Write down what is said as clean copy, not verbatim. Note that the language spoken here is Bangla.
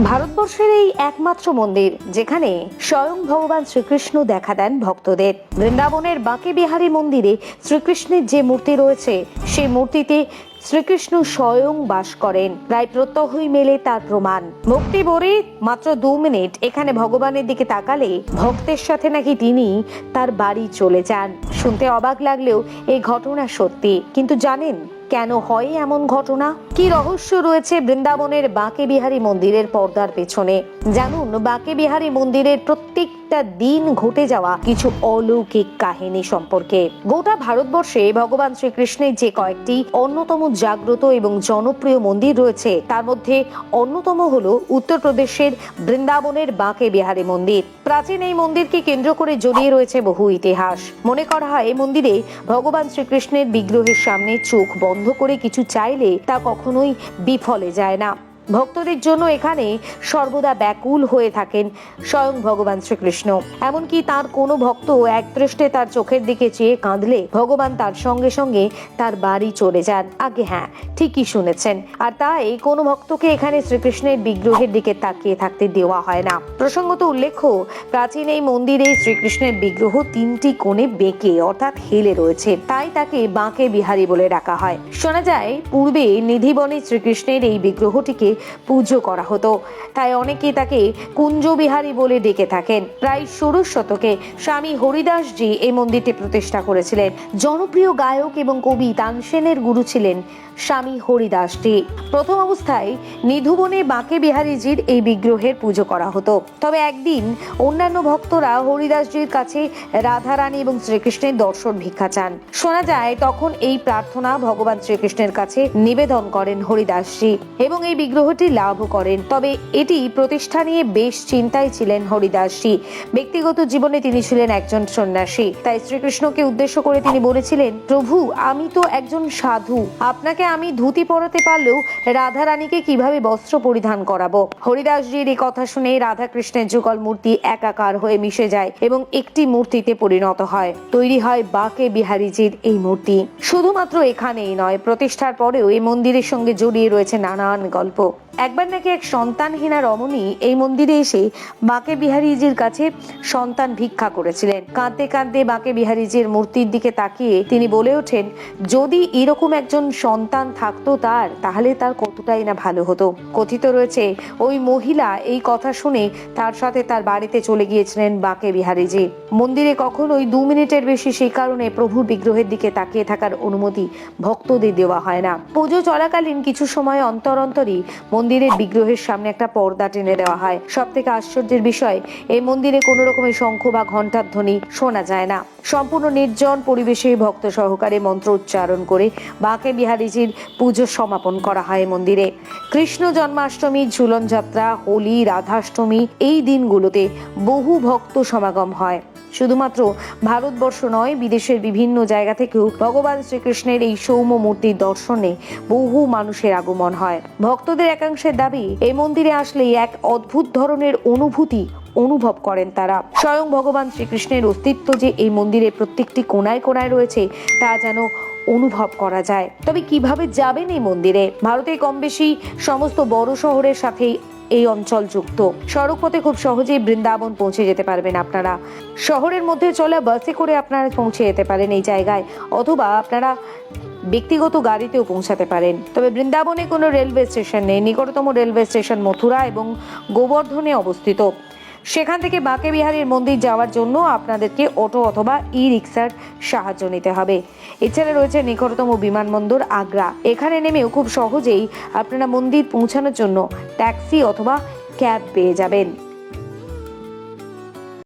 ভারতবর্ষের এই একমাত্র মন্দির যেখানে স্বয়ং ভগবান শ্রীকৃষ্ণ দেখা দেন ভক্তদের। বৃন্দাবনের বাঁকে বিহারী মন্দিরে শ্রীকৃষ্ণের যে মূর্তি রয়েছে সেই মূর্তিতে শ্রীকৃষ্ণ স্বয়ং বাস করেন, প্রায় প্রত্যহই মেলে তার প্রমাণ। ভক্তি ভরে মাত্র 2 মিনিট এখানে ভগবানের দিকে তাকালে ভক্তের সাথে নাকি তিনি তার বাড়ি চলে যান। শুনতে অবাক লাগলেও এই ঘটনা সত্যি, কিন্তু জানেন কেন হয় এমন ঘটনা? কি রহস্য রয়েছে বৃন্দাবনের বাঁকে বিহারী মন্দিরের পর্দার পেছনে? জানুন বাঁকে বিহারী মন্দিরের প্রত্যেকটা দিন ঘটে যাওয়া কিছু অলৌকিক কাহিনী সম্পর্কে। গোটা ভারতবর্ষে ভগবান শ্রীকৃষ্ণের যে কয়েকটি অন্যতম জাগ্রত এবং জনপ্রিয় মন্দির রয়েছে তার মধ্যে অন্যতম হলো উত্তরপ্রদেশের বৃন্দাবনের বাঁকে বিহারী মন্দির। প্রাচীন এই মন্দিরকে কেন্দ্র করে জড়িয়ে রয়েছে বহু ইতিহাস। মনে করা হয় এই মন্দিরে ভগবান শ্রীকৃষ্ণের বিগ্রহের সামনে চোখ বন্ধ করে কিছু চাইলে তা কখনোই বিফলে যায় না। ভক্তদের জন্য এখানে সর্বদা ব্যাকুল হয়ে থাকেন স্বয়ং ভগবান শ্রীকৃষ্ণ। এমনকি তার কোনো ভক্ত একদৃষ্টে তার চোখের দিকে চেয়ে কাঁদলে ভগবান তার সঙ্গে সঙ্গে তার বাড়ি চলে যান। আগে হ্যাঁ, ঠিকই শুনেছেন। আর তাই কোনো ভক্তকে এখানে শ্রীকৃষ্ণের বিগ্রহের দিকে তাকিয়ে থাকতে দেওয়া হয় না। প্রসঙ্গত উল্লেখ্য, প্রাচীন এই মন্দিরে শ্রীকৃষ্ণের বিগ্রহ 3টি কোণে বেঁকে অর্থাৎ হেলে রয়েছে, তাই তাকে বাঁকে বিহারী বলে ডাকা হয়। শোনা যায় পূর্বে নিধিবনে শ্রীকৃষ্ণের এই বিগ্রহটিকে পুজো করা হতো, তাই অনেকে তাকে কুঞ্জ বিহারী বলে ডেকে থাকেন। প্রায় 16 শতকে স্বামী হরিদাসজি এই মন্দিরটি প্রতিষ্ঠা করেছিলেন। জনপ্রিয় গায়ক এবং কবি তানসেনের গুরু ছিলেন স্বামী হরিদাসজি। প্রথম অবস্থায় নিধুবনে বাঁকে বিহারীজির এই বিগ্রহের পুজো করা হতো। তবে একদিন অন্যান্য ভক্তরা হরিদাসজির কাছে রাধারানী এবং শ্রীকৃষ্ণের দর্শন ভিক্ষা চান। শোনা যায় তখন এই প্রার্থনা ভগবান শ্রীকৃষ্ণের কাছে নিবেদন করেন হরিদাসজি এবং এই বিগ্রহটি লাভ করেন। তবে এটি প্রতিষ্ঠা নিয়ে বেশ চিন্তায় ছিলেন হরিদাসজি। ব্যক্তিগত জীবনে তিনি ছিলেন একজন সন্ন্যাসী, তাই শ্রীকৃষ্ণকে উদ্দেশ্য করে তিনি বলেছিলেন, প্রভু আমি তো একজন সাধু, আপনাকে আমি ধুতি পরাতে পারলেও রাধারানীকে কিভাবে বস্ত্র পরিধান করাবো? হরিদাসজির এই কথা শুনে রাধাকৃষ্ণের যুগল মূর্তি একাকার হয়ে মিশে যায় এবং একটি মূর্তিতে পরিণত হয়। তৈরি হয় বাঁকে বিহারীজির এই মূর্তি। শুধুমাত্র এখানেই নয়, প্রতিষ্ঠার পরেও এই মন্দিরের সঙ্গে জড়িয়ে রয়েছে নানান গল্প। একবার নাকি এক সন্তানহীনা রমণী এই মন্দিরে এসে বাঁকে বিহারীজির কাছে সন্তান ভিক্ষা করেছিলেন। কাঁদতে কাঁদতে বাঁকে বিহারীজির মূর্তির দিকে তাকিয়ে তিনি বলে ওঠেন, যদি এরকম একজন সন্তান থাকতো তাহলে তার কতটাই না ভালো হতো। কথিত রয়েছে ওই মহিলা এই কথা শুনে তার সাথে তার বাড়িতে চলে গিয়েছিলেন বাঁকে বিহারীজি। মন্দিরে কখনোই 2 মিনিটের বেশি সেই কারণে প্রভুর বিগ্রহের দিকে তাকিয়ে থাকার অনুমতি ভক্তদের দেওয়া হয় না। পুজো চলাকালীন কিছু সময় অন্তর অন্তরই মন্দিরের বিগ্রহের সামনে একটা পর্দা টেনে দেওয়া হয়। সব থেকে আশ্চর্যের বিষয়, এই মন্দিরে কোনো রকমের শঙ্খ বা ঘণ্টার ধ্বনি শোনা যায় না। সম্পূর্ণ নির্জন পরিবেশে ভক্ত সহকারে মন্ত্র উচ্চারণ করে বাঁকে বিহারীজির পুজো সমাপন করা হয় মন্দিরে। কৃষ্ণ জন্মাষ্টমী, ঝুলন যাত্রা, হোলি, রাধাষ্টমী এই দিনগুলোতে বহু ভক্ত সমাগম হয়। শুধুমাত্র ভারতবর্ষ নয়, বিদেশের বিভিন্ন জায়গা থেকেও ভগবান শ্রীকৃষ্ণের এই সৌম্য মূর্তির দর্শনে বহু মানুষের আগমন হয়। ভক্তদের একাংশের দাবি এই মন্দিরে আসলেই এক অদ্ভুত ধরনের অনুভূতি অনুভব করেন তারা। স্বয়ং ভগবান শ্রীকৃষ্ণের অস্তিত্ব যে এই মন্দিরে প্রত্যেকটি কোণায় কোণায় রয়েছে তা যেন অনুভব করা যায়। তবে কিভাবে যাবেন এই মন্দিরে? ভারতে কম বেশি সমস্ত বড় শহরের সাথেই এই অঞ্চল যুক্ত। সড়ক পথে খুব সহজেই বৃন্দাবন পৌঁছে যেতে পারবেন আপনারা। শহরের মধ্যে চলা বাসে করে আপনারা পৌঁছে যেতে পারেন এই জায়গায়, অথবা আপনারা ব্যক্তিগত গাড়িতেও পৌঁছাতে পারেন। তবে বৃন্দাবনে কোনো রেলওয়ে স্টেশন নেই। নিকটতম রেলওয়ে স্টেশন মথুরা এবং গোবর্ধনে অবস্থিত। সেখান থেকে বাঁকে বিহারীর মন্দির যাওয়ার জন্য আপনাদেরকে অটো অথবা ই-রিক্সার সাহায্য নিতে হবে। এছাড়া রয়েছে নিকটতম বিমানবন্দর আগ্রা। এখানে নেমেও খুব সহজেই আপনারা মন্দির পৌঁছানোর জন্য ট্যাক্সি অথবা ক্যাব পেয়ে যাবেন।